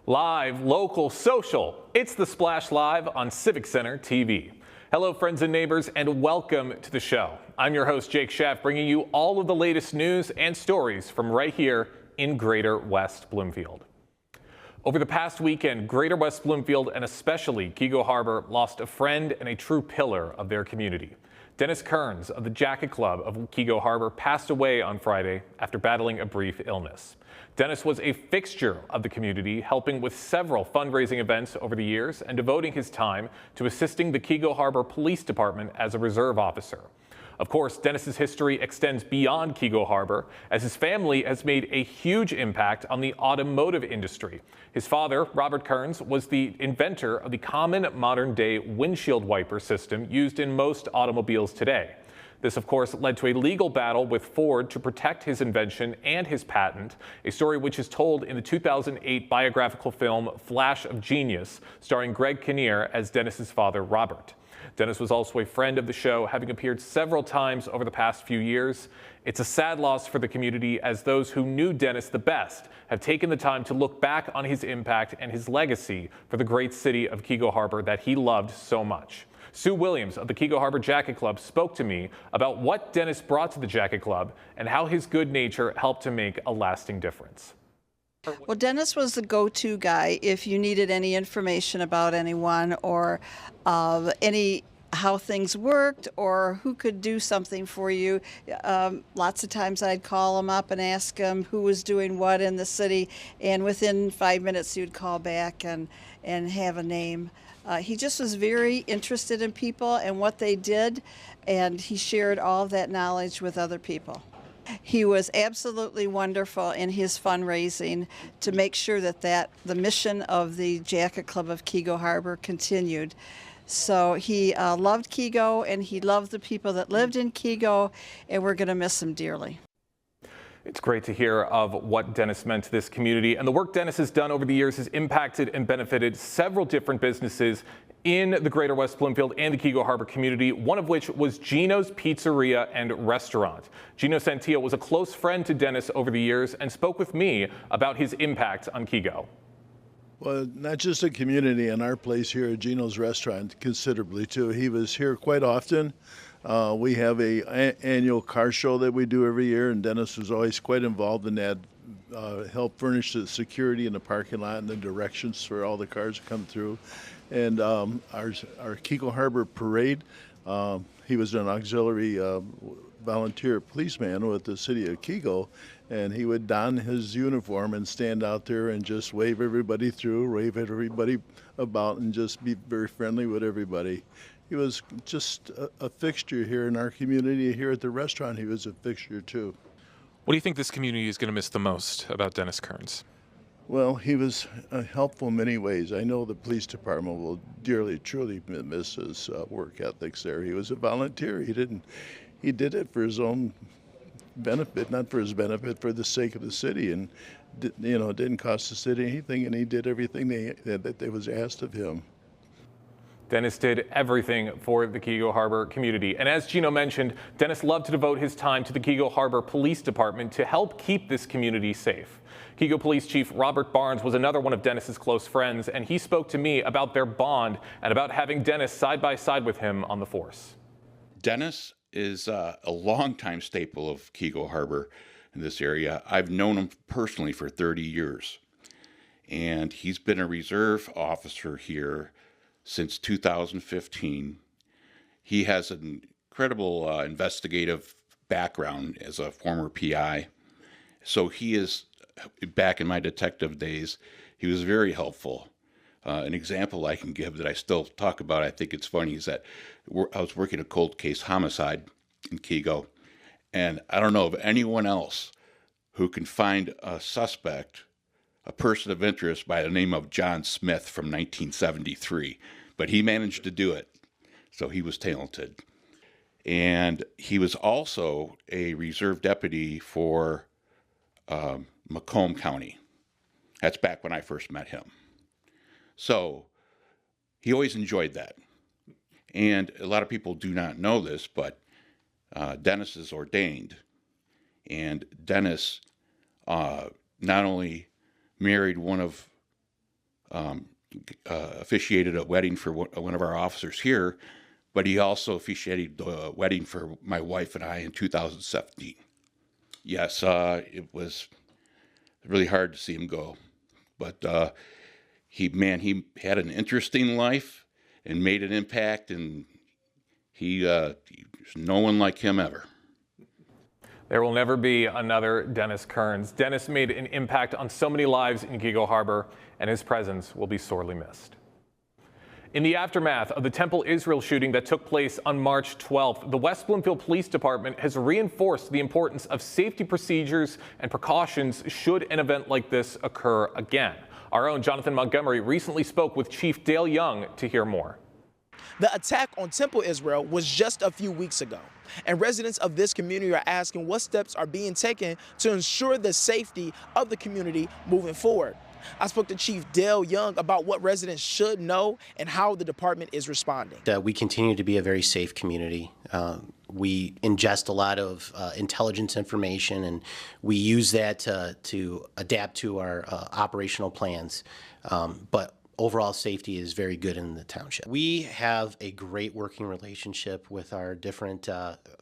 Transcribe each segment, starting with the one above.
Live, local, social. It's the Splash Live on Civic Center TV. Hello, friends and neighbors, and welcome to the show. I'm your host, Jake Schaff, bringing you all of the latest news and stories from right here in Greater West Bloomfield. Over the past weekend, Greater West Bloomfield and especially Keego Harbor lost a friend and a true pillar of their community. Dennis Kearns of the Jacket Club of Keego Harbor passed away on Friday after battling a brief illness. Dennis was a fixture of the community, helping with several fundraising events over the years and devoting his time to assisting the Keego Harbor Police Department as a reserve officer. Of course, Dennis's history extends beyond Keego Harbor, as his family has made a huge impact on the automotive industry. His father, Robert Kearns, was the inventor of the common modern-day windshield wiper system used in most automobiles today. This, of course, led to a legal battle with Ford to protect his invention and his patent, a story which is told in the 2008 biographical film Flash of Genius, starring Greg Kinnear as Dennis's father, Robert. Dennis was also a friend of the show, having appeared several times over the past few years. It's a sad loss for the community, as those who knew Dennis the best have taken the time to look back on his impact and his legacy for the great city of Keego Harbor that he loved so much. Sue Williams of the Keego Harbor Jacket Club spoke to me about what Dennis brought to the Jacket Club and how his good nature helped to make a lasting difference. Well, Dennis was the go-to guy if you needed any information about anyone or how things worked or who could do something for you. Lots of times I'd call him up and ask him who was doing what in the city, and within 5 minutes he would call back and have a name. He just was very interested in people and what they did, and he shared all of that knowledge with other people. He was absolutely wonderful in his fundraising to make sure that the mission of the Jacket Club of Keego Harbor continued. So he loved Keego, and he loved the people that lived in Keego, and we're going to miss him dearly. It's great to hear of what Dennis meant to this community, and the work Dennis has done over the years has impacted and benefited several different businesses in the Greater West Bloomfield and the Keego Harbor community, one of which was Gino's Pizzeria and Restaurant. Gino Santillo was a close friend to Dennis over the years and spoke with me about his impact on Keego. Well, not just the community and our place here at Gino's Restaurant, considerably too. He was here quite often. We have a annual car show that we do every year, and Dennis was always quite involved in that. Help furnish the security in the parking lot and the directions for all the cars to come through. And our Keego Harbor Parade, he was an auxiliary volunteer policeman with the city of Keego, and he would don his uniform and stand out there and just wave everybody through, wave at everybody about, and just be very friendly with everybody. He was just a fixture here in our community. Here at the restaurant, he was a fixture too. What do you think this community is going to miss the most about Dennis Kearns? Well, he was helpful in many ways. I know the police department will dearly, truly miss his work ethics there. He was a volunteer. He did it for his own benefit, not for his benefit, for the sake of the city. And, it didn't cost the city anything, and he did everything that was asked of him. Dennis did everything for the Keego Harbor community. And as Gino mentioned, Dennis loved to devote his time to the Keego Harbor Police Department to help keep this community safe. Keego Police Chief Robert Barnes was another one of Dennis's close friends, and he spoke to me about their bond and about having Dennis side by side with him on the force. Dennis is a longtime staple of Keego Harbor in this area. I've known him personally for 30 years, and he's been a reserve officer here since 2015. He has an incredible investigative background as a former PI. So he is, back in my detective days, he was very helpful. An example I can give that I still talk about, I think it's funny, is that I was working a cold case homicide in Keego, and I don't know of anyone else who can find a suspect, a person of interest by the name of John Smith from 1973, but he managed to do it, so he was talented. And he was also a reserve deputy for Macomb County. That's back when I first met him. So he always enjoyed that. And a lot of people do not know this, but Dennis is ordained. And Dennis not only married one of officiated a wedding for one of our officers here, but he also officiated the wedding for my wife and I in 2017. Yes, it was really hard to see him go, but he had an interesting life and made an impact, and there's no one like him ever. There will never be another Dennis Kearns. Dennis made an impact on so many lives in Keego Harbor, and his presence will be sorely missed. In the aftermath of the Temple Israel shooting that took place on March 12th, the West Bloomfield Police Department has reinforced the importance of safety procedures and precautions should an event like this occur again. Our own Jonathan Montgomery recently spoke with Chief Dale Young to hear more. The attack on Temple Israel was just a few weeks ago, and residents of this community are asking what steps are being taken to ensure the safety of the community moving forward. I spoke to Chief Dale Young about what residents should know and how the department is responding. We continue to be a very safe community. We ingest a lot of intelligence information, and we use that to adapt to our operational plans. But overall safety is very good in the township. We have a great working relationship with our different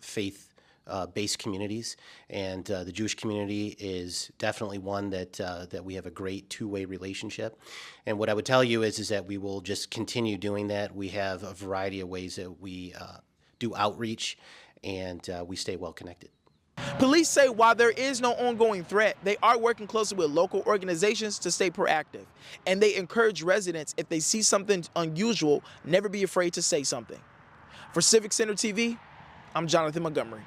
faith-based communities, and the Jewish community is definitely one that we have a great two-way relationship. And what I would tell you is that we will just continue doing that. We have a variety of ways that we do outreach, and we stay well connected. Police say while there is no ongoing threat, they are working closely with local organizations to stay proactive. And they encourage residents, if they see something unusual, never be afraid to say something. For Civic Center TV, I'm Jonathan Montgomery.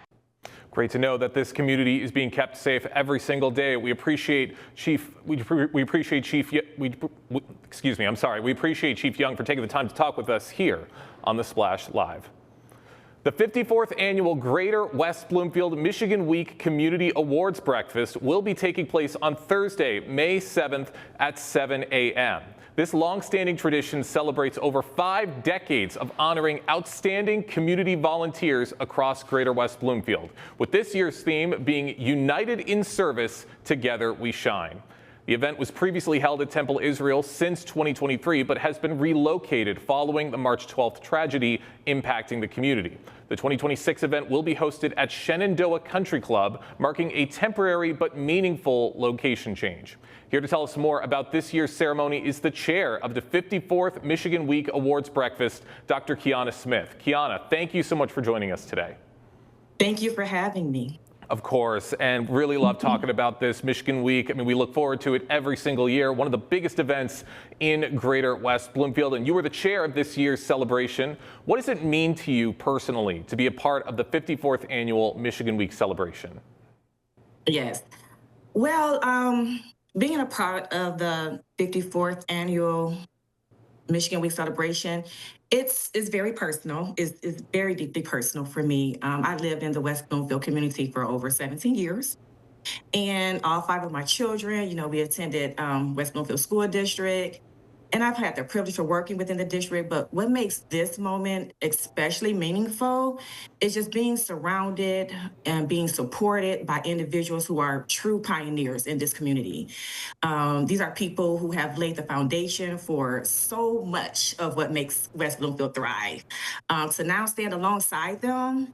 Great to know that this community is being kept safe every single day. We appreciate Chief Young for taking the time to talk with us here on the Splash Live. The 54th annual Greater West Bloomfield Michigan Week Community Awards Breakfast will be taking place on Thursday, May 7th at 7 a.m. This long-standing tradition celebrates over 5 decades of honoring outstanding community volunteers across Greater West Bloomfield, with this year's theme being United in Service, Together We Shine. The event was previously held at Temple Israel since 2023, but has been relocated following the March 12th tragedy impacting the community. The 2026 event will be hosted at Shenandoah Country Club, marking a temporary but meaningful location change. Here to tell us more about this year's ceremony is the chair of the 54th Michigan Week Awards Breakfast, Dr. Kiana Smith. Kiana, thank you so much for joining us today. Thank you for having me. Of course, and really love talking about this Michigan Week. I mean, we look forward to it every single year. One of the biggest events in Greater West Bloomfield, and you were the chair of this year's celebration. What does it mean to you personally to be a part of the 54th annual Michigan Week celebration? Yes. Well, being a part of the 54th annual Michigan Week celebration, it's very personal. It's very deeply personal for me. I lived in the West Bloomfield community for over 17 years. And all 5 of my children, we attended West Bloomfield School District. And I've had the privilege of working within the district. But what makes this moment especially meaningful is just being surrounded and being supported by individuals who are true pioneers in this community. These are people who have laid the foundation for so much of what makes West Bloomfield thrive. To now stand alongside them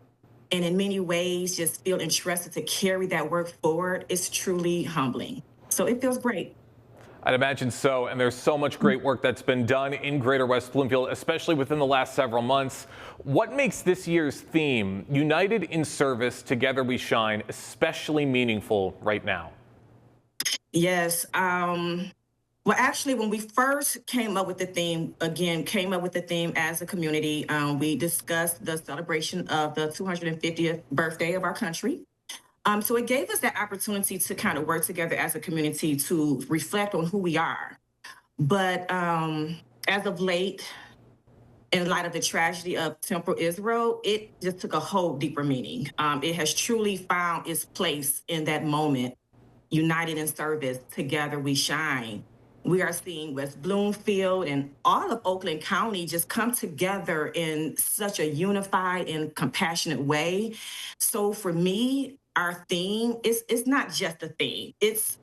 and in many ways just feel entrusted to carry that work forward is truly humbling. So it feels great. I'd imagine so, and there's so much great work that's been done in Greater West Bloomfield, especially within the last several months. What makes this year's theme, United in Service, Together We Shine, especially meaningful right now? Yes. Well, actually, when we first came up with the theme as a community, we discussed the celebration of the 250th birthday of our country. So it gave us that opportunity to kind of work together as a community to reflect on who we are. But as of late, in light of the tragedy of Temple Israel, it just took a whole deeper meaning. It has truly found its place in that moment. United in service, together we shine. We are seeing West Bloomfield and all of Oakland County just come together in such a unified and compassionate way. So for me, our theme is not just a theme. It's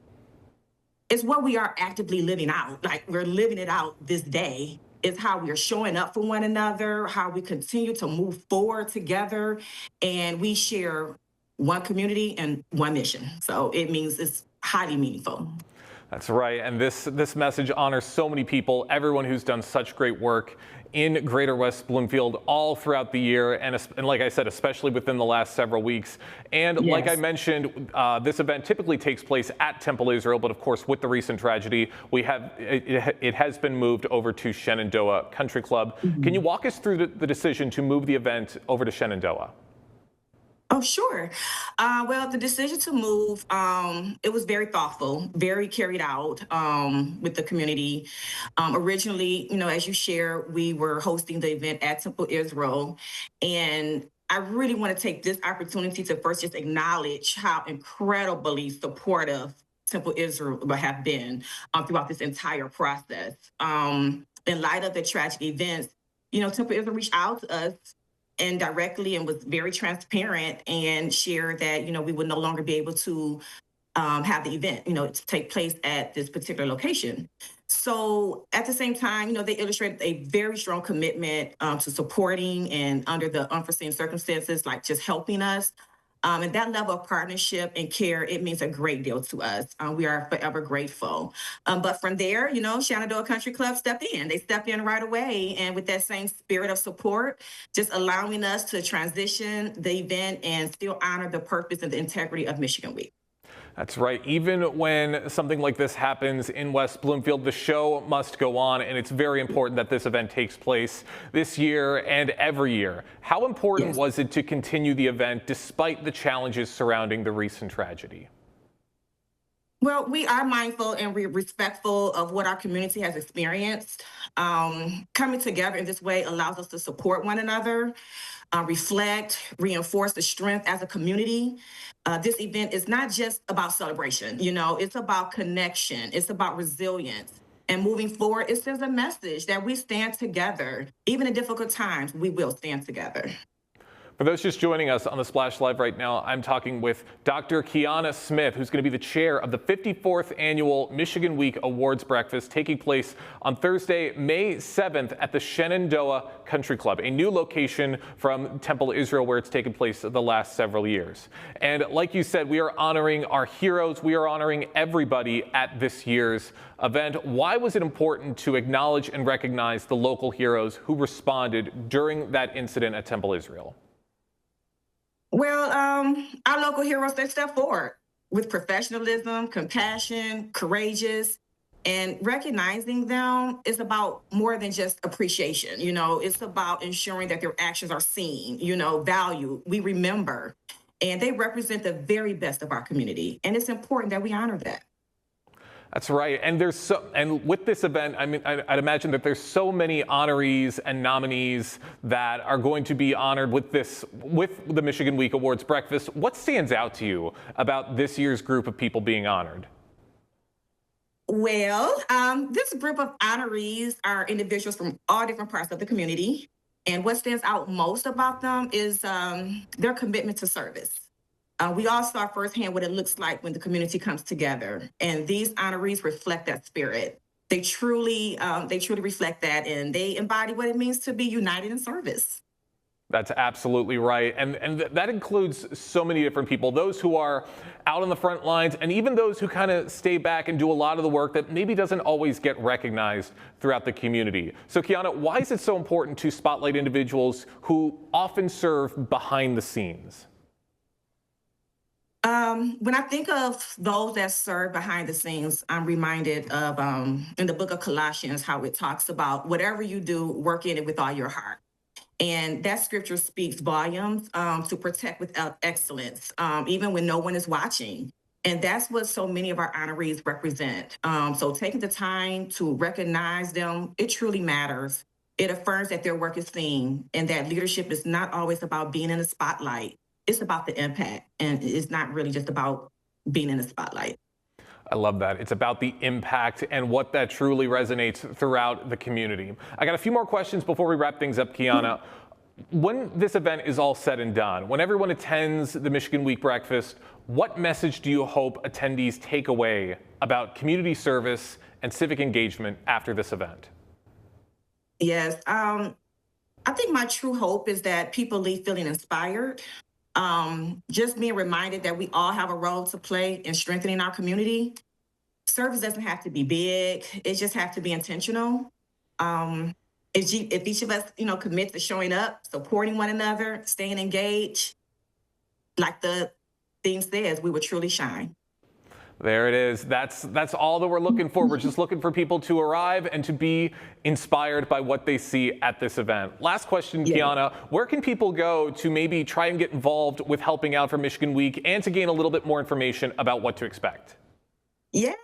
it's what we are actively living out. Like we're living it out this day. It's how we are showing up for one another, how we continue to move forward together, and we share one community and one mission. So it means it's highly meaningful. That's right, and this message honors so many people, everyone who's done such great work in Greater West Bloomfield all throughout the year, and like I said, especially within the last several weeks. And Yes. like I mentioned, this event typically takes place at Temple Israel, but of course, with the recent tragedy, it has been moved over to Shenandoah Country Club. Can you walk us through the decision to move the event over to Shenandoah? Oh, sure. Well, the decision to move, it was very thoughtful, very carried out with the community. Originally, as you share, we were hosting the event at Temple Israel. And I really want to take this opportunity to first just acknowledge how incredibly supportive Temple Israel have been throughout this entire process. In light of the tragic events, Temple Israel reached out to us and directly and was very transparent and shared that, we would no longer be able to have the event, to take place at this particular location. So at the same time, they illustrated a very strong commitment to supporting and under the unforeseen circumstances, like just helping us. And that level of partnership and care, it means a great deal to us. We are forever grateful. But from there, Shenandoah Country Club stepped in. They stepped in right away. And with that same spirit of support, just allowing us to transition the event and still honor the purpose and the integrity of Michigan Week. That's right. Even when something like this happens in West Bloomfield, the show must go on, and it's very important that this event takes place this year and every year. How important was it to continue the event despite the challenges surrounding the recent tragedy? Well, we are mindful and we're respectful of what our community has experienced. Coming together in this way allows us to support one another, reflect, reinforce the strength as a community. This event is not just about celebration, it's about connection, it's about resilience. And moving forward, it sends a message that we stand together. Even in difficult times, we will stand together. For those just joining us on the Splash Live right now, I'm talking with Dr. Kiana Smith, who's going to be the chair of the 54th Annual Michigan Week Awards Breakfast taking place on Thursday, May 7th at the Shenandoah Country Club, a new location from Temple Israel where it's taken place the last several years. And like you said, we are honoring our heroes. We are honoring everybody at this year's event. Why was it important to acknowledge and recognize the local heroes who responded during that incident at Temple Israel? Well, our local heroes, they step forward with professionalism, compassion, courageous, and recognizing them is about more than just appreciation. It's about ensuring that their actions are seen, valued, we remember, and they represent the very best of our community. And it's important that we honor that. That's right. And and with this event, I'd imagine that there's so many honorees and nominees that are going to be honored with the Michigan Week Awards Breakfast. What stands out to you about this year's group of people being honored? Well, this group of honorees are individuals from all different parts of the community. And what stands out most about them is their commitment to service. We all saw firsthand what it looks like when the community comes together, and these honorees reflect that spirit. They truly reflect that, and they embody what it means to be united in service. That's absolutely right, and that includes so many different people, those who are out on the front lines, and even those who kind of stay back and do a lot of the work that maybe doesn't always get recognized throughout the community. So, Kiana, why is it so important to spotlight individuals who often serve behind the scenes? When I think of those that serve behind the scenes, I'm reminded of in the book of Colossians, how it talks about whatever you do, work in it with all your heart. And that scripture speaks volumes to protect with excellence, even when no one is watching. And that's what so many of our honorees represent. So taking the time to recognize them, it truly matters. It affirms that their work is seen and that leadership is not always about being in the spotlight. It's about the impact, and it's not really just about being in the spotlight. I love that. It's about the impact and what that truly resonates throughout the community. I got a few more questions before we wrap things up, Kiana. When this event is all said and done, when everyone attends the Michigan Week Breakfast, what message do you hope attendees take away about community service and civic engagement after this event. Yes. I think my true hope is that people leave feeling inspired. Just being reminded that we all have a role to play in strengthening our community. Service doesn't have to be big. It just has to be intentional. If each of us, commit to showing up, supporting one another, staying engaged, like the theme says, we will truly shine. There it is. That's all that we're looking for. We're just looking for people to arrive and to be inspired by what they see at this event. Last question, Yeah. Kiana. Where can people go to maybe try and get involved with helping out for Michigan Week and to gain a little bit more information about what to expect? Yes.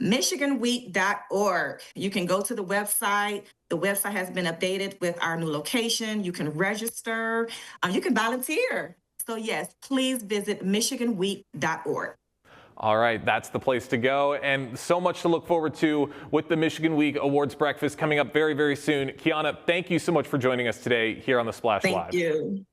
MichiganWeek.org. You can go to the website. The website has been updated with our new location. You can register. You can volunteer. So yes, please visit MichiganWeek.org. All right, that's the place to go, and so much to look forward to with the Michigan Week Awards Breakfast coming up very, very soon. Kiana, thank you so much for joining us today here on the Splash Live.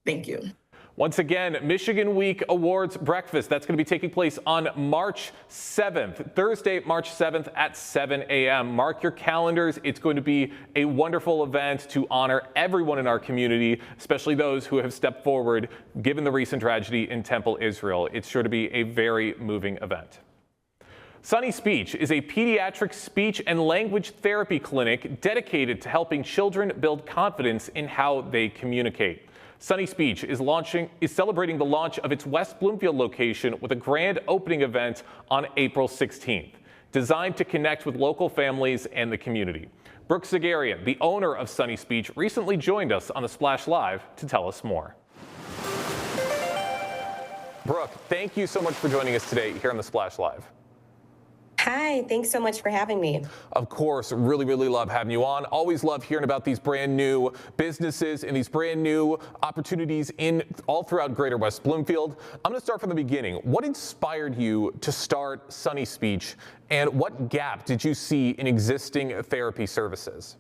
Thank you. Once again, Michigan Week Awards Breakfast. That's going to be taking place on March 7th, Thursday, March 7th at 7 a.m. Mark your calendars. It's going to be a wonderful event to honor everyone in our community, especially those who have stepped forward given the recent tragedy in Temple, Israel. It's sure to be a very moving event. Sunny Speech is a pediatric speech and language therapy clinic dedicated to helping children build confidence in how they communicate. Sunny Speech is celebrating the launch of its West Bloomfield location with a grand opening event on April 16th, designed to connect with local families and the community. Brooke Zagarian, the owner of Sunny Speech, recently joined us on the Splash Live to tell us more. Brooke, thank you so much for joining us today here on the Splash Live. Hi, thanks so much for having me. Of course, really love having you on. Always love hearing about these brand new businesses and these brand new opportunities all throughout Greater West Bloomfield. I'm going to start from the beginning. What inspired you to start Sunny Speech, and what gap did you see in existing therapy services?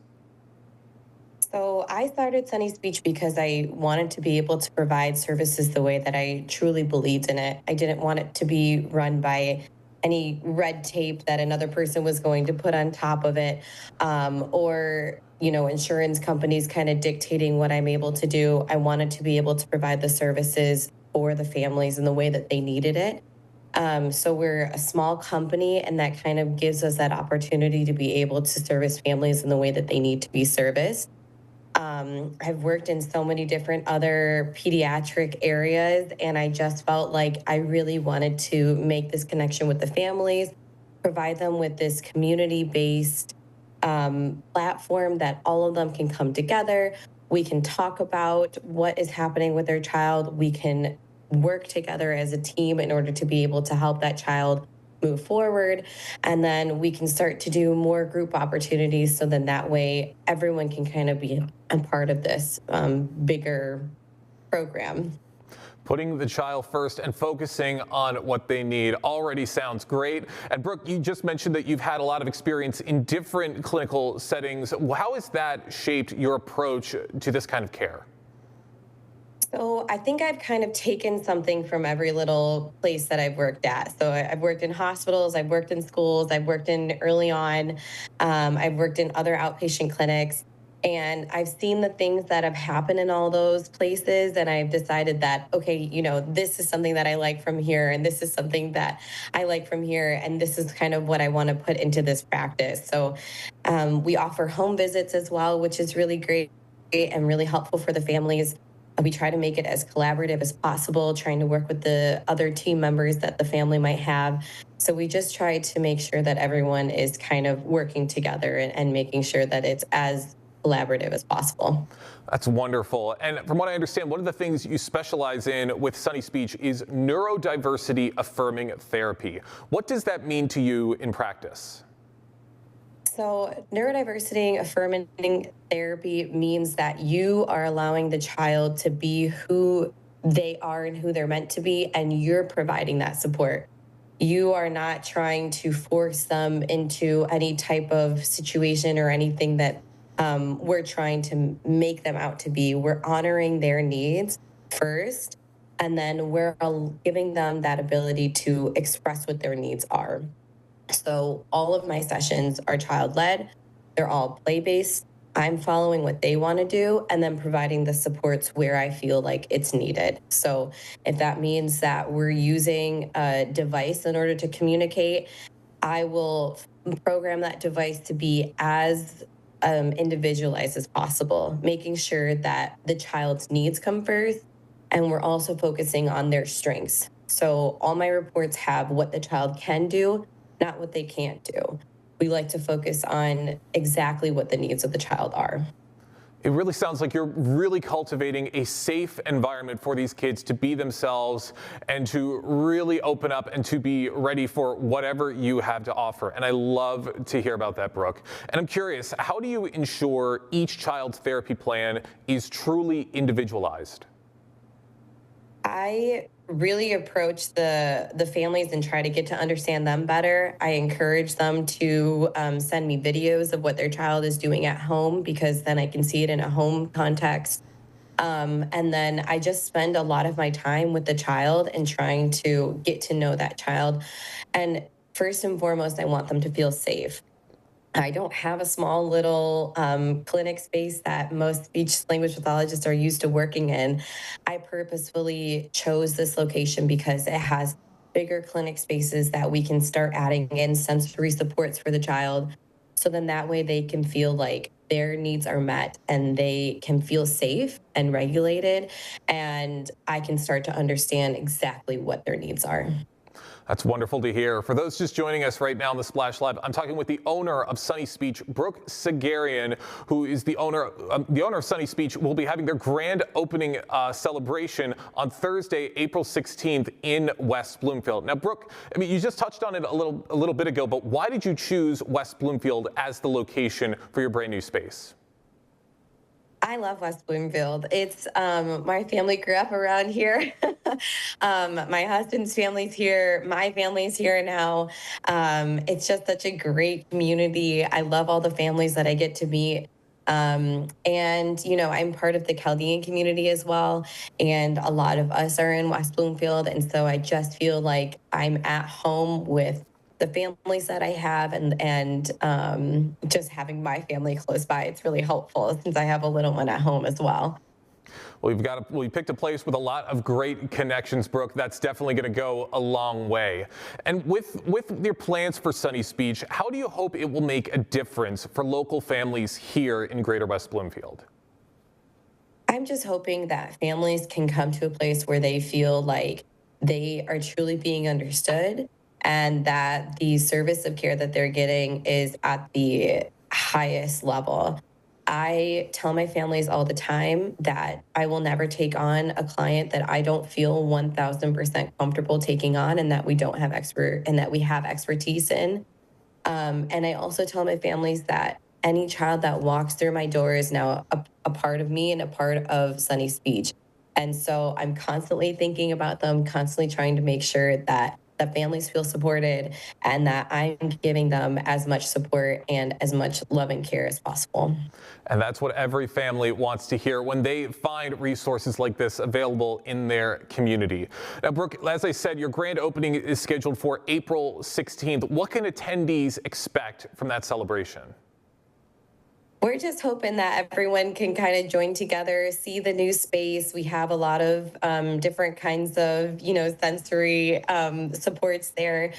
So I started Sunny Speech because I wanted to be able to provide services the way that I truly believed in it. I didn't want it to be run by any red tape that another person was going to put on top of it, or insurance companies kind of dictating what I'm able to do. I wanted to be able to provide the services for the families in the way that they needed it. So we're a small company, and that kind of gives us that opportunity to be able to service families in the way that they need to be serviced. I've worked in so many different other pediatric areas, and I just felt like I really wanted to make this connection with the families, provide them with this community-based platform that all of them can come together. We can talk about what is happening with their child. We can work together as a team in order to be able to help that child move forward, and then we can start to do more group opportunities, so then that way everyone can kind of be a part of this bigger program. Putting the child first and focusing on what they need already sounds great. And Brooke, you just mentioned that you've had a lot of experience in different clinical settings. How has that shaped your approach to this kind of care? So I think I've kind of taken something from every little place that I've worked at. So I've worked in hospitals, I've worked in schools, I've worked in early on, I've worked in other outpatient clinics, and I've seen the things that have happened in all those places, and I've decided that, okay, this is something that I like from here, and this is something that I like from here, and this is kind of what I want to put into this practice. So we offer home visits as well, which is really great and really helpful for the families. We try to make it as collaborative as possible, trying to work with the other team members that the family might have. So we just try to make sure that everyone is kind of working together and making sure that it's as collaborative as possible. That's wonderful. And from what I understand, one of the things you specialize in with Sunny Speech is neurodiversity affirming therapy. What does that mean to you in practice? So neurodiversity affirming therapy means that you are allowing the child to be who they are and who they're meant to be, and you're providing that support. You are not trying to force them into any type of situation or anything that we're trying to make them out to be. We're honoring their needs first, and then we're giving them that ability to express what their needs are. So all of my sessions are child-led. They're all play-based. I'm following what they want to do and then providing the supports where I feel like it's needed. So if that means that we're using a device in order to communicate, I will program that device to be as individualized as possible, making sure that the child's needs come first. And we're also focusing on their strengths. So all my reports have what the child can do, not what they can't do. We like to focus on exactly what the needs of the child are. It really sounds like you're really cultivating a safe environment for these kids to be themselves and to really open up and to be ready for whatever you have to offer. And I love to hear about that, Brooke. And I'm curious, how do you ensure each child's therapy plan is truly individualized? I really approach the families and try to get to understand them better. I encourage them to send me videos of what their child is doing at home, because then I can see it in a home context. And then I just spend a lot of my time with the child and trying to get to know that child. And first and foremost, I want them to feel safe. I don't have a small little clinic space that most speech language pathologists are used to working in. I purposefully chose this location because it has bigger clinic spaces that we can start adding in sensory supports for the child. So then that way they can feel like their needs are met and they can feel safe and regulated. And I can start to understand exactly what their needs are. That's wonderful to hear. For those just joining us right now on the Splash Live, I'm talking with the owner of Sunny Speech, Brooke Sagarian, who is the owner of Sunny Speech. Will be having their grand opening celebration on Thursday, April 16th in West Bloomfield. Now, Brooke, I mean, you just touched on it a little bit ago, but why did you choose West Bloomfield as the location for your brand new space? I love West Bloomfield. It's my family grew up around here. My husband's family's here. My family's here now. It's just such a great community. I love all the families that I get to meet. And, you know, I'm part of the Chaldean community as well. And a lot of us are in West Bloomfield. And so I just feel like I'm at home with the families that I have, and just having my family close by. It's really helpful since I have a little one at home as well. Well, we picked a place with a lot of great connections, Brooke. That's definitely going to go a long way. And with your plans for Sunny Speech, how do you hope it will make a difference for local families here in Greater West Bloomfield? I'm just hoping that families can come to a place where they feel like they are truly being understood, and that the service of care that they're getting is at the highest level. I tell my families all the time that I will never take on a client that I don't feel 1000% comfortable taking on, and that we have expertise in. And I also tell my families that any child that walks through my door is now a part of me and a part of Sunny Speech. And so I'm constantly thinking about them, constantly trying to make sure that the families feel supported and that I'm giving them as much support and as much love and care as possible. And that's what every family wants to hear when they find resources like this available in their community. Now, Brooke, as I said, your grand opening is scheduled for April 16th. What can attendees expect from that celebration? We're just hoping that everyone can kind of join together, see the new space. We have a lot of different kinds of, sensory supports there,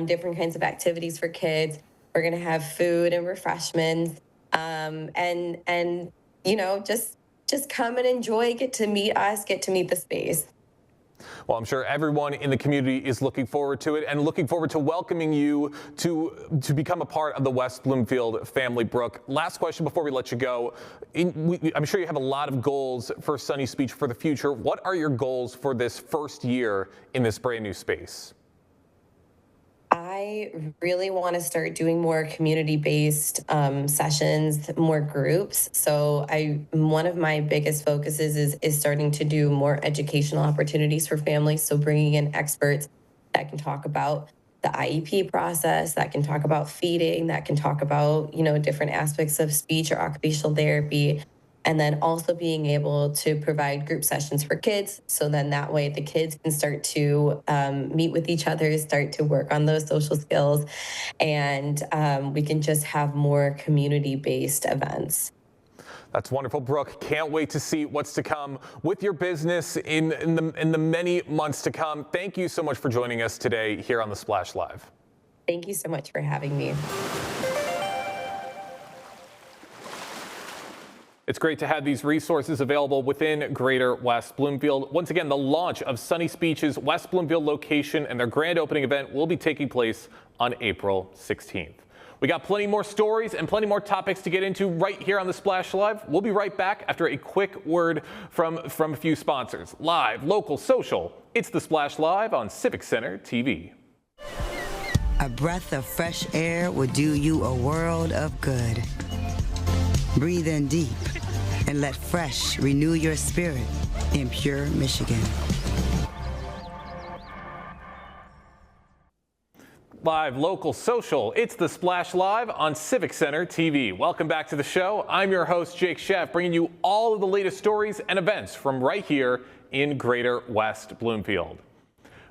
different kinds of activities for kids. We're going to have food and refreshments, and just come and enjoy, get to meet us, get to meet the space. Well, I'm sure everyone in the community is looking forward to it and looking forward to welcoming you to become a part of the West Bloomfield family, Brooke. Last question before we let you go. I'm sure you have a lot of goals for Sunny Speech for the future. What are your goals for this first year in this brand new space? I really want to start doing more community-based sessions, more groups. So one of my biggest focuses is starting to do more educational opportunities for families. So bringing in experts that can talk about the IEP process, that can talk about feeding, that can talk about, different aspects of speech or occupational therapy, And then also being able to provide group sessions for kids. So then that way the kids can start to meet with each other, start to work on those social skills, and we can just have more community-based events. That's wonderful, Brooke. Can't wait to see what's to come with your business in the many months to come. Thank you so much for joining us today here on The Splash Live. Thank you so much for having me. It's great to have these resources available within Greater West Bloomfield. Once again, the launch of Sunny Speech's West Bloomfield location and their grand opening event will be taking place on April 16th. We got plenty more stories and plenty more topics to get into right here on The Splash Live. We'll be right back after a quick word from a few sponsors. Live, local, social. It's The Splash Live on Civic Center TV. A breath of fresh air will do you a world of good. Breathe in deep and let fresh renew your spirit in pure Michigan. Live, local, social. It's The Splash Live on Civic Center TV. Welcome back to the show. I'm your host, Jake Sheff, bringing you all of the latest stories and events from right here in Greater West Bloomfield.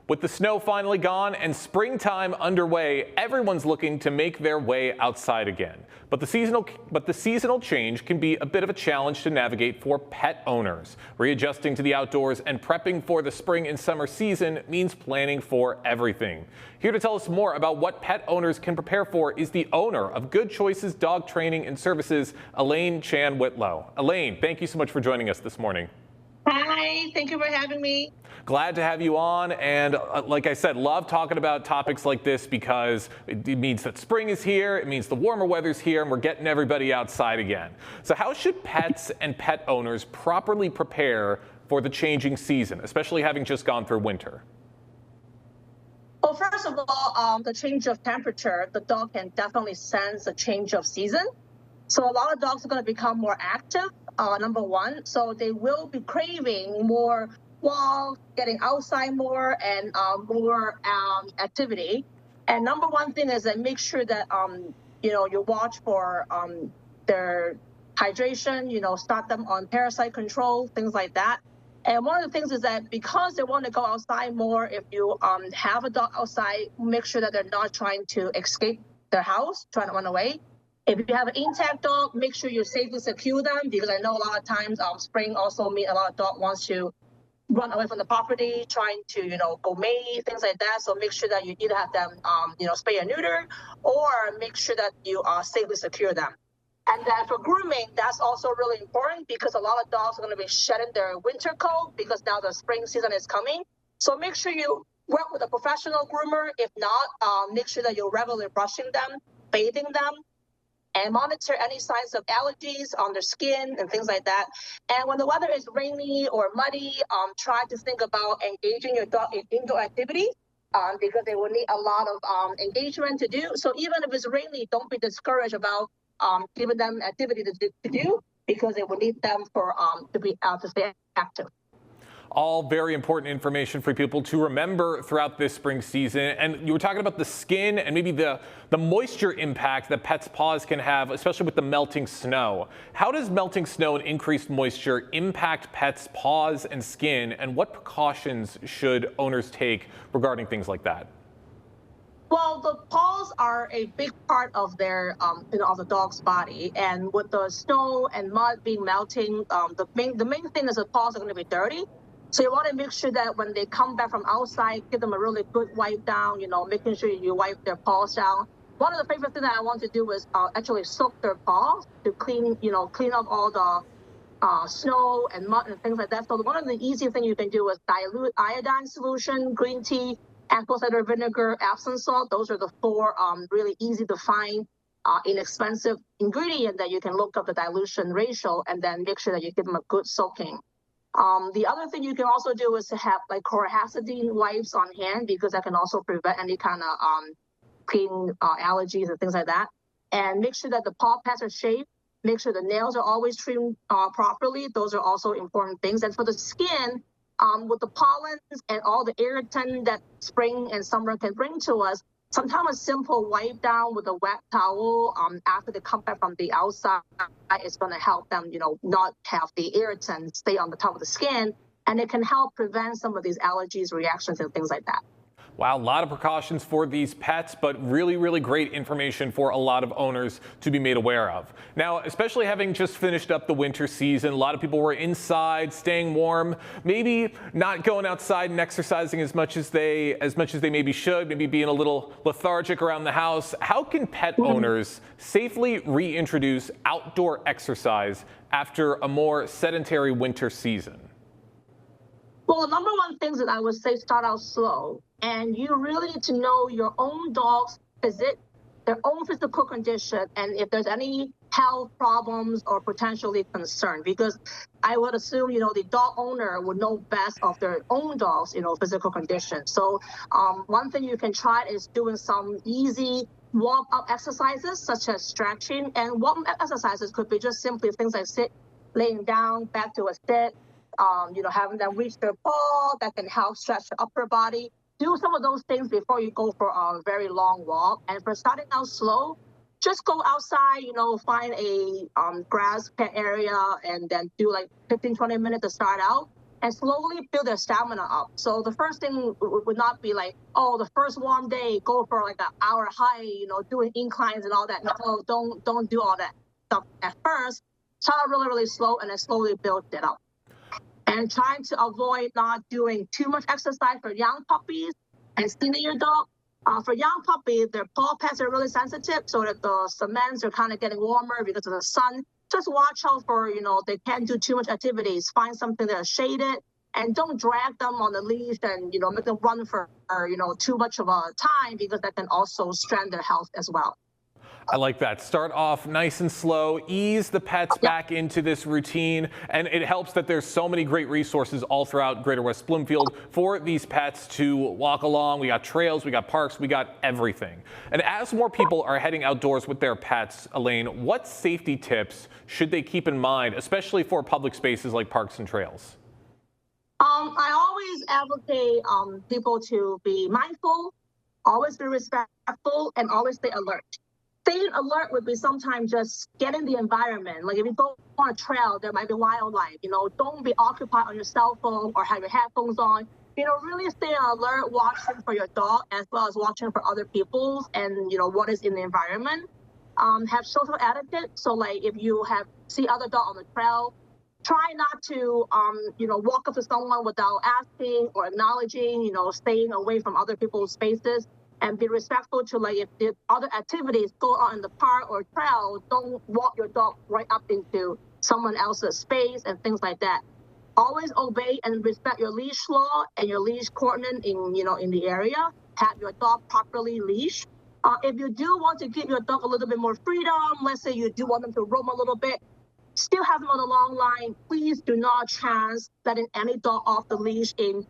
With the snow finally gone and springtime underway, everyone's looking to make their way outside again. But the seasonal change can be a bit of a challenge to navigate for pet owners. Readjusting to the outdoors and prepping for the spring and summer season means planning for everything. Here to tell us more about what pet owners can prepare for is the owner of Good Choices Dog Training and Services, Elaine Chan Whitlow. Elaine, thank you so much for joining us this morning. Hi, thank you for having me. Glad to have you on, and like I said, love talking about topics like this because it means that spring is here, it means the warmer weather's here, and we're getting everybody outside again. So how should pets and pet owners properly prepare for the changing season, especially having just gone through winter? Well, first of all, the change of temperature, the dog can definitely sense a change of season. So a lot of dogs are going to become more active, number one. So they will be craving more walks, getting outside more, and more activity. And number one thing is that make sure that you watch for their hydration. Start them on parasite control, things like that. And one of the things is that because they want to go outside more, if you have a dog outside, make sure that they're not trying to escape their house, trying to run away. If you have an intact dog, make sure you safely secure them, because I know a lot of times spring also means a lot of dog wants to run away from the property, trying to, go mate, things like that. So make sure that you either have them, spay and neuter, or make sure that you safely secure them. And then for grooming, that's also really important because a lot of dogs are going to be shedding their winter coat because now the spring season is coming. So make sure you work with a professional groomer. If not, make sure that you're regularly brushing them, bathing them, and monitor any signs of allergies on their skin and things like that. And when the weather is rainy or muddy, try to think about engaging your dog in indoor activities because they will need a lot of engagement to do. So even if it's rainy, don't be discouraged about giving them activity to do because they will need them for to stay active. All very important information for people to remember throughout this spring season. And you were talking about the skin and maybe the moisture impact that pets' paws can have, especially with the melting snow. How does melting snow and increased moisture impact pets' paws and skin, and what precautions should owners take regarding things like that? Well, the paws are a big part of their, of the dog's body, and with the snow and mud being melting, the main thing is the paws are going to be dirty. So you want to make sure that when they come back from outside, give them a really good wipe down, making sure you wipe their paws down. One of the favorite things that I want to do is actually soak their paws to clean up all the snow and mud and things like that. So one of the easy things you can do is dilute iodine solution, green tea, apple cider vinegar, Epsom salt. Those are the four really easy to find, inexpensive ingredient that you can look up the dilution ratio and then make sure that you give them a good soaking. The other thing you can also do is to have like chlorhexidine wipes on hand because that can also prevent any kind of skin allergies and things like that. And make sure that the paw pads are shaved. Make sure the nails are always trimmed properly. Those are also important things. And for the skin, with the pollens and all the irritant that spring and summer can bring to us, Sometimes a simple wipe down with a wet towel after they come back from the outside is going to help them, not have the irritants stay on the top of the skin, and it can help prevent some of these allergies, reactions, and things like that. Wow, a lot of precautions for these pets, but really, really great information for a lot of owners to be made aware of. Now, especially having just finished up the winter season, a lot of people were inside, staying warm, maybe not going outside and exercising as much as they maybe should, maybe being a little lethargic around the house. How can pet owners safely reintroduce outdoor exercise after a more sedentary winter season? Well, the number one thing that I would say, start out slow. And you really need to know your own dog's their own physical condition, and if there's any health problems or potentially concern. Because I would assume, the dog owner would know best of their own dog's, physical condition. So one thing you can try is doing some easy warm-up exercises, such as stretching. And warm-up exercises could be just simply things like laying down, back to a sit, having them reach their paw. That can help stretch the upper body. Do some of those things before you go for a very long walk. And for starting out slow, just go outside, find a grass pet area and then do like 15, 20 minutes to start out and slowly build their stamina up. So the first thing would not be like, oh, the first warm day, go for like an hour high, doing inclines and all that. No, don't do all that stuff at first. Start really, really slow and then slowly build it up. And trying to avoid not doing too much exercise for young puppies and senior dog. For young puppies, their paw pads are really sensitive, so that the cements are kind of getting warmer because of the sun. Just watch out for, they can't do too much activities. Find something that's shaded, and don't drag them on the leash and, make them run for, too much of a time, because that can also strain their health as well. I like that. Start off nice and slow, ease the pets back into this routine, and it helps that there's so many great resources all throughout Greater West Bloomfield for these pets to walk along. We got trails, we got parks, we got everything. And as more people are heading outdoors with their pets, Elaine, what safety tips should they keep in mind, especially for public spaces like parks and trails? I always advocate people to be mindful, always be respectful, and always stay alert. Staying alert would be sometimes just get in the environment. Like if you go on a trail, there might be wildlife. Don't be occupied on your cell phone or have your headphones on. Really stay alert, watching for your dog as well as watching for other people and what is in the environment. Have social etiquette. So like if you see other dog on the trail, try not to walk up to someone without asking or acknowledging. Staying away from other people's spaces. And be respectful to, like, if the other activities go on in the park or trail, don't walk your dog right up into someone else's space and things like that. Always obey and respect your leash law and your leash coordinate in the area. Have your dog properly leashed. If you do want to give your dog a little bit more freedom, let's say you do want them to roam a little bit, still have them on the long line. Please do not chance letting any dog off the leash in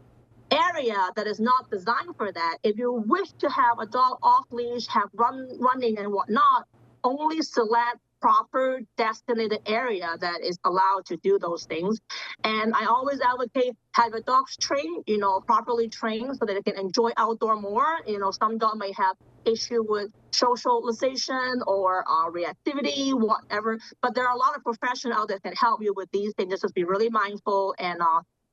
area that is not designed for that. If you wish to have a dog off leash, have running and whatnot, only select proper designated area that is allowed to do those things. And I always advocate have your dogs trained, properly trained so that they can enjoy outdoor more. Some dogs may have issue with socialization or reactivity, whatever. But there are a lot of professionals out there that can help you with these things. Just be really mindful and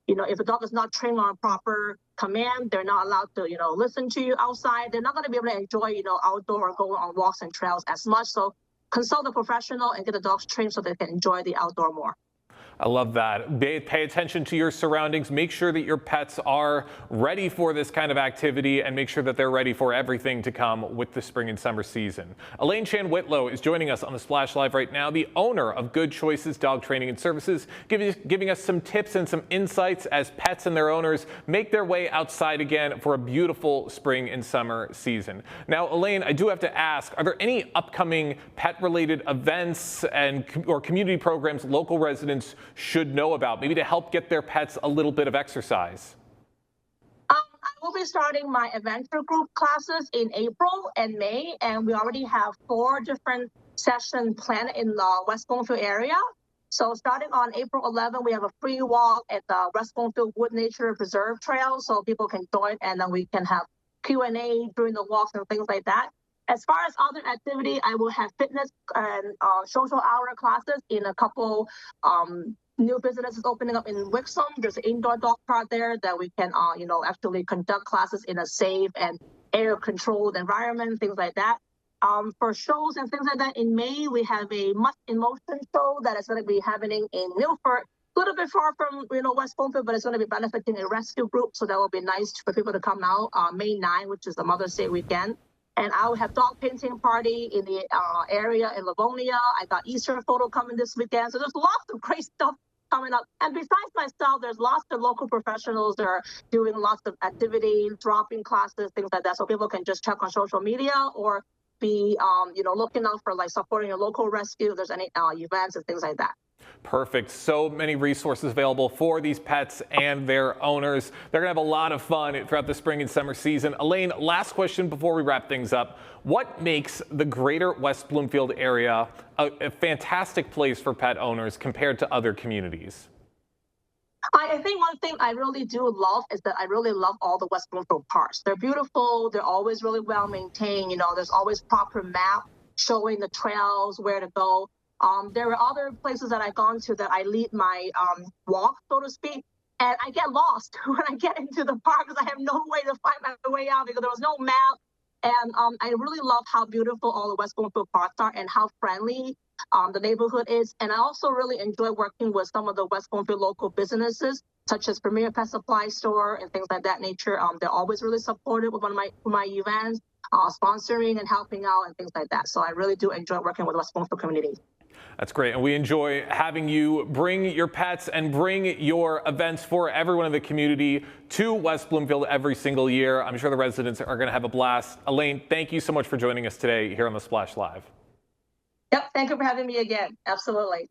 if a dog is not trained on proper command, they're not allowed to, listen to you outside. They're not going to be able to enjoy, outdoor or going on walks and trails as much. So consult a professional and get the dogs trained so they can enjoy the outdoor more. I love that. Pay attention to your surroundings. Make sure that your pets are ready for this kind of activity and make sure that they're ready for everything to come with the spring and summer season. Elaine Chan Whitlow is joining us on the Splash Live right now, the owner of Good Choices Dog Training and Services, giving us some tips and some insights as pets and their owners make their way outside again for a beautiful spring and summer season. Now, Elaine, I do have to ask, are there any upcoming pet-related events or community programs local residents should know about, maybe to help get their pets a little bit of exercise? I will be starting my adventure group classes in April and May, and we already have 4 different sessions planned in the West Bloomfield area. So starting on April 11th, we have a free walk at the West Bloomfield Wood Nature Preserve Trail, so people can join, and then we can have Q&A during the walks and things like that. As far as other activity, I will have fitness and social hour classes in a couple new businesses opening up in Wixom. There's an indoor dog park there that we can, actually conduct classes in a safe and air-controlled environment, things like that. For shows and things like that, in May, we have a Much in Motion show that is going to be happening in Milford. A little bit far from, West Bloomfield, but it's going to be benefiting a rescue group. So that will be nice for people to come out May 9, which is the Mother's Day weekend. And I will have dog painting party in the area in Livonia. I got Easter photo coming this weekend. So there's lots of great stuff coming up. And besides myself, there's lots of local professionals that are doing lots of activities, dropping classes, things like that. So people can just check on social media or be, looking out for supporting your local rescue. If there's any events and things like that. Perfect. So many resources available for these pets and their owners. They're going to have a lot of fun throughout the spring and summer season. Elaine, last question before we wrap things up. What makes the greater West Bloomfield area a fantastic place for pet owners compared to other communities? I think one thing I really do love is that I really love all the West Bloomfield parks. They're beautiful. They're always really well maintained. There's always proper map showing the trails, where to go. There are other places that I've gone to that I lead my walk, so to speak, and I get lost when I get into the park because I have no way to find my way out because there was no map. And I really love how beautiful all the West Bloomfield parks are and how friendly the neighborhood is. And I also really enjoy working with some of the West Bloomfield local businesses, such as Premier Pet Supply Store and things like that nature. They're always really supportive of my events, sponsoring and helping out and things like that. So I really do enjoy working with the West Bloomfield community. That's great. And we enjoy having you bring your pets and bring your events for everyone in the community to West Bloomfield every single year. I'm sure the residents are going to have a blast. Elaine, thank you so much for joining us today here on the Splash Live. Yep. Thank you for having me again. Absolutely.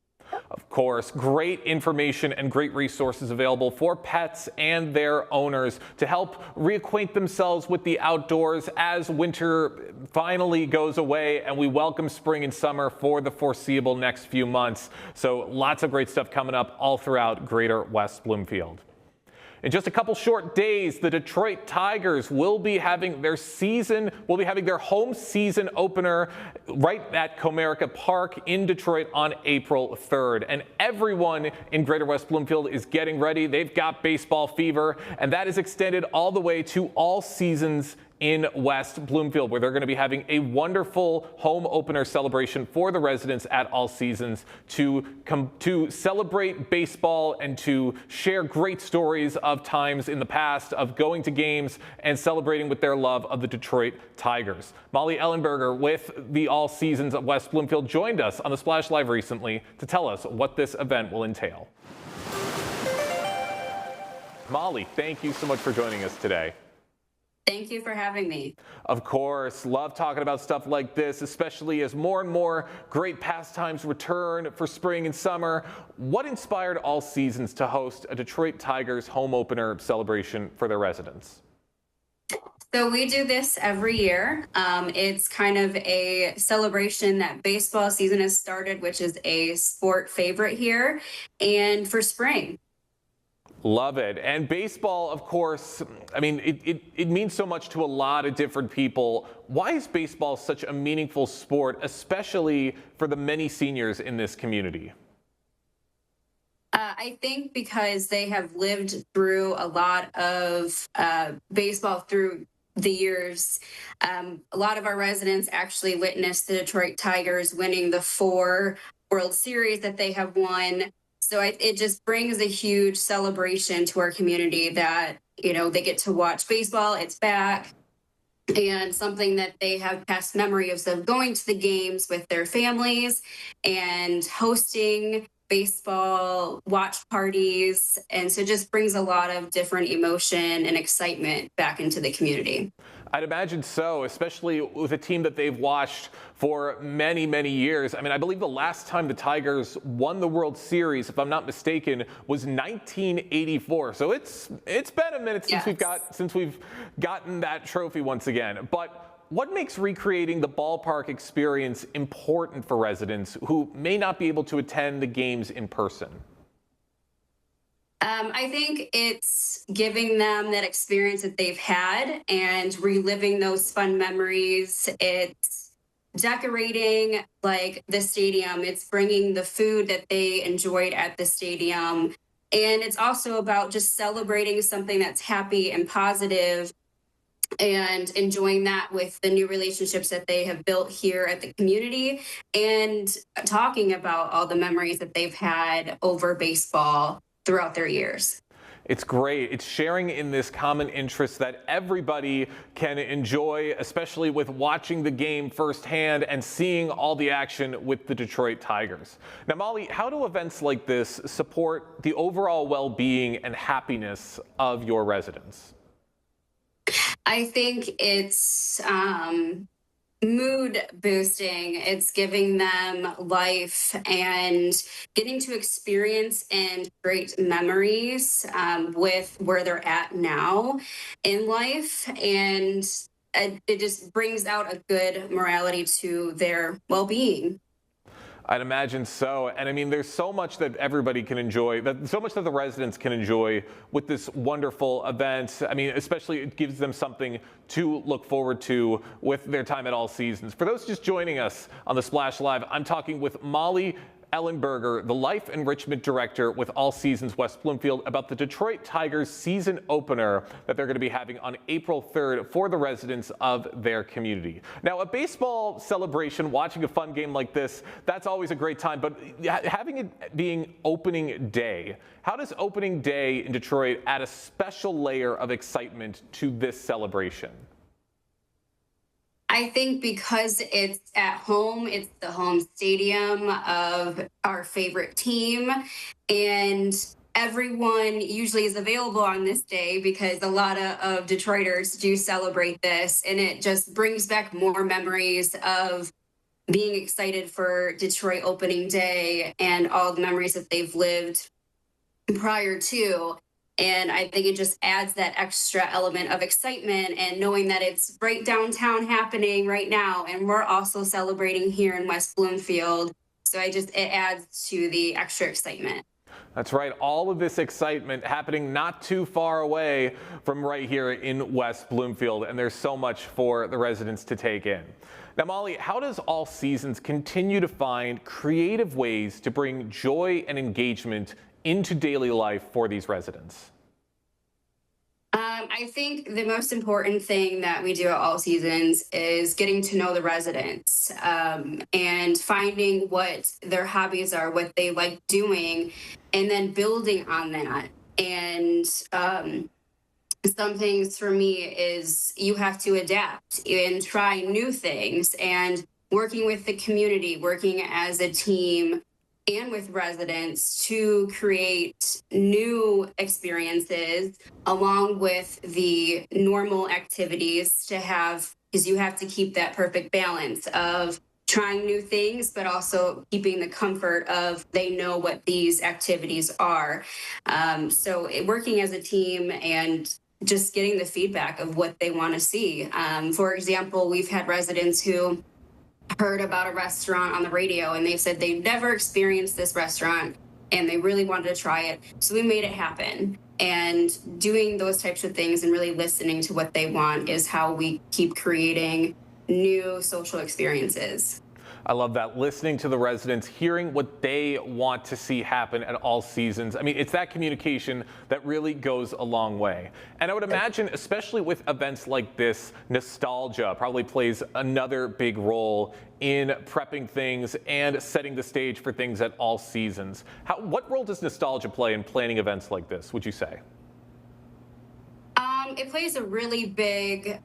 Of course, great information and great resources available for pets and their owners to help reacquaint themselves with the outdoors as winter finally goes away and we welcome spring and summer for the foreseeable next few months. So lots of great stuff coming up all throughout Greater West Bloomfield. In just a couple short days, the Detroit Tigers will be having their home season opener right at Comerica Park in Detroit on April 3rd. And everyone in Greater West Bloomfield is getting ready. They've got baseball fever, and that is extended all the way to all seasons in West Bloomfield, where they're going to be having a wonderful home opener celebration for the residents at All Seasons to celebrate baseball and to share great stories of times in the past of going to games and celebrating with their love of the Detroit Tigers. Molly Ellenberger with the All Seasons of West Bloomfield joined us on the Splash Live recently to tell us what this event will entail. Molly, thank you so much for joining us today. Thank you for having me. Of course, love talking about stuff like this, especially as more and more great pastimes return for spring and summer. What inspired All Seasons to host a Detroit Tigers home opener celebration for their residents? So we do this every year. It's kind of a celebration that baseball season has started, which is a sport favorite here, and for spring. Love it. And baseball, of course, I mean, it means so much to a lot of different people. Why is baseball such a meaningful sport, especially for the many seniors in this community? I think because they have lived through a lot of baseball through the years. A lot of our residents actually witnessed the Detroit Tigers winning the 4 World Series that they have won. So it just brings a huge celebration to our community that, they get to watch baseball, it's back, and something that they have past memories of going to the games with their families and hosting baseball watch parties. And so it just brings a lot of different emotion and excitement back into the community. I'd imagine so, especially with a team that they've watched for many, many years. I mean, I believe the last time the Tigers won the World Series, if I'm not mistaken, was 1984. So it's been a minute since we've gotten that trophy once again. But what makes recreating the ballpark experience important for residents who may not be able to attend the games in person? I think it's giving them that experience that they've had and reliving those fun memories. It's decorating like the stadium. It's bringing the food that they enjoyed at the stadium. And it's also about just celebrating something that's happy and positive and enjoying that with the new relationships that they have built here at the community and talking about all the memories that they've had over baseball throughout their years. It's great. It's sharing in this common interest that everybody can enjoy, especially with watching the game firsthand and seeing all the action with the Detroit Tigers. Now, Molly, how do events like this support the overall well-being and happiness of your residents? I think it's mood boosting. It's giving them life and getting to experience and create memories with where they're at now in life. And it just brings out a good morality to their well-being. I'd imagine so. And I mean, there's so much that everybody can enjoy, so much that the residents can enjoy with this wonderful event. I mean, especially it gives them something to look forward to with their time at All Seasons. For those just joining us on the Splash Live, I'm talking with Molly Ellenberger, the Life Enrichment Director with All Seasons West Bloomfield, about the Detroit Tigers season opener that they're going to be having on April 3rd for the residents of their community. Now, a baseball celebration, watching a fun game like this, that's always a great time, but having it being opening day, how does opening day in Detroit add a special layer of excitement to this celebration? I think because it's at home, it's the home stadium of our favorite team, and everyone usually is available on this day because a lot of Detroiters do celebrate this, and it just brings back more memories of being excited for Detroit opening day and all the memories that they've lived prior to. And I think it just adds that extra element of excitement and knowing that it's right downtown happening right now. And we're also celebrating here in West Bloomfield. So it adds to the extra excitement. That's right. All of this excitement happening not too far away from right here in West Bloomfield. And there's so much for the residents to take in. Now, Molly, how does All Seasons continue to find creative ways to bring joy and engagement into daily life for these residents? I think the most important thing that we do at All Seasons is getting to know the residents and finding what their hobbies are, what they like doing, and then building on that. And some things for me is you have to adapt and try new things, and working with the community, working as a team and with residents to create new experiences along with the normal activities to have, because you have to keep that perfect balance of trying new things, but also keeping the comfort of they know what these activities are. So working as a team and just getting the feedback of what they want to see. For example, we've had residents who heard about a restaurant on the radio and they said they'd never experienced this restaurant and they really wanted to try it. So we made it happen. And doing those types of things and really listening to what they want is how we keep creating new social experiences. I love that. Listening to the residents, hearing what they want to see happen at All Seasons. I mean, it's that communication that really goes a long way. And I would imagine, especially with events like this, nostalgia probably plays another big role in prepping things and setting the stage for things at All Seasons. What role does nostalgia play in planning events like this, would you say? It plays a really big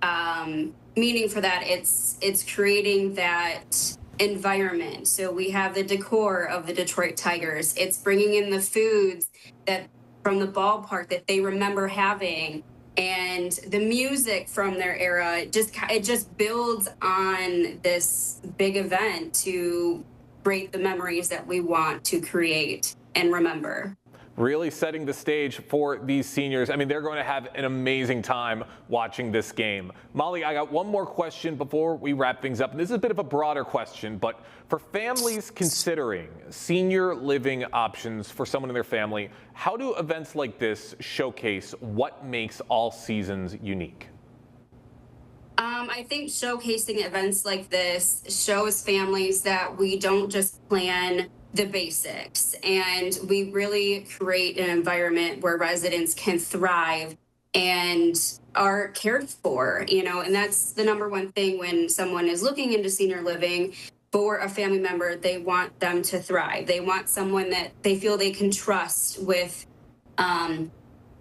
meaning for that. It's creating that environment. So we have the decor of the Detroit Tigers. It's bringing in the foods that from the ballpark that they remember having, and the music from their era. It just builds on this big event to create the memories that we want to create and remember. Really setting the stage for these seniors. I mean, they're going to have an amazing time watching this game. Molly, I got one more question before we wrap things up. And this is a bit of a broader question, but for families considering senior living options for someone in their family, how do events like this showcase what makes all seasons unique? I think showcasing events like this shows families that we don't just plan the basics, and we really create an environment where residents can thrive and are cared for, and that's the number one thing when someone is looking into senior living for a family member. They want them to thrive. They want someone that they feel they can trust with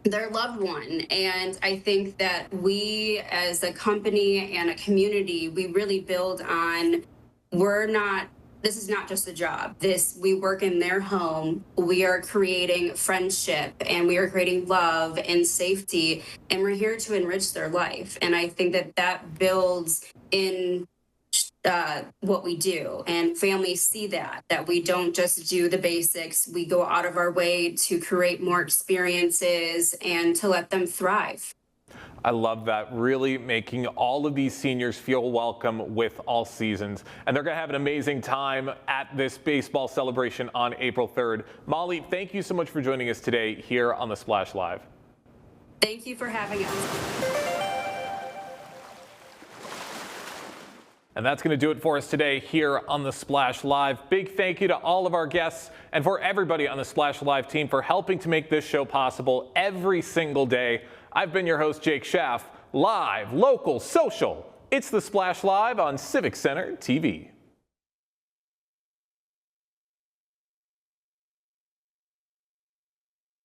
their loved one. And I think that we as a company and a community, we really build on, this is not just a job. We work in their home. We are creating friendship, and we are creating love and safety, and we're here to enrich their life. And I think that builds in what we do, and families see that we don't just do the basics. We go out of our way to create more experiences and to let them thrive. I love that, really making all of these seniors feel welcome with all seasons. And they're going to have an amazing time at this baseball celebration on April 3rd. Molly, thank you so much for joining us today here on The Splash Live. Thank you for having us. And that's going to do it for us today here on The Splash Live. Big thank you to all of our guests and for everybody on the Splash Live team for helping to make this show possible every single day. I've been your host, Jake Schaff. Live, local, social. It's The Splash Live on Civic Center TV.